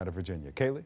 Out of Virginia. Kaylee?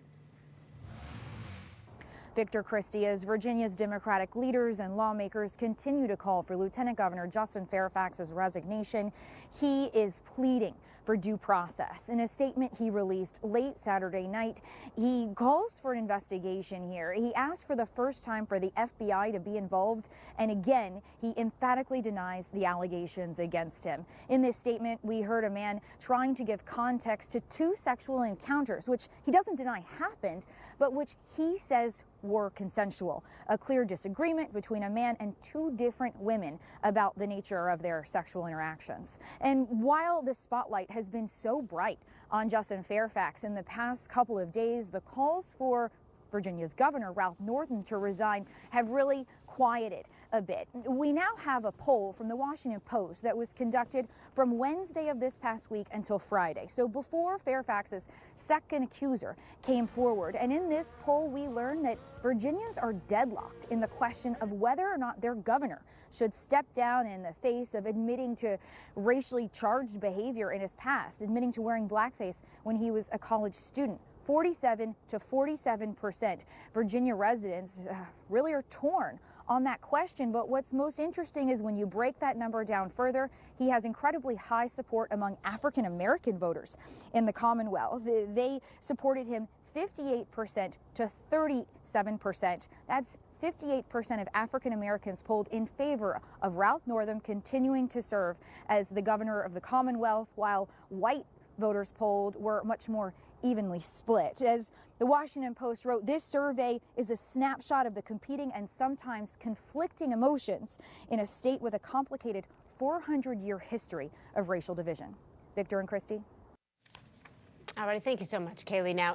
Victor Christie, as Virginia's Democratic leaders and lawmakers continue to call for Lieutenant Governor Justin Fairfax's resignation, he is pleading for due process. In a statement he released late Saturday night, he calls for an investigation here. He asked for the first time for the FBI to be involved, and again, he emphatically denies the allegations against him. In this statement, we heard a man trying to give context to two sexual encounters, which he doesn't deny happened, but which he says were consensual. A clear disagreement between a man and two different women about the nature of their sexual interactions. And while the spotlight has been so bright on Justin Fairfax in the past couple of days, the calls for Virginia's Governor Ralph Northam to resign have really quieted a bit. We now have a poll from the Washington Post that was conducted from Wednesday of this past week until Friday. So before Fairfax's second accuser came forward. And in this poll, we learned that Virginians are deadlocked in the question of whether or not their governor should step down in the face of admitting to racially charged behavior in his past, admitting to wearing blackface when he was a college student. 47 to 47%. Virginia residents really are torn on that question. But what's most interesting is when you break that number down further, he has incredibly high support among African American voters in the Commonwealth. They supported him 58% to 37%. That's 58% of African Americans polled in favor of Ralph Northam continuing to serve as the governor of the Commonwealth, while white voters polled were much more evenly split. As the Washington Post wrote, this survey is a snapshot of the competing and sometimes conflicting emotions in a state with a complicated 400-year history of racial division. Victor and Christie. All right, thank you so much, Kaylee. Now,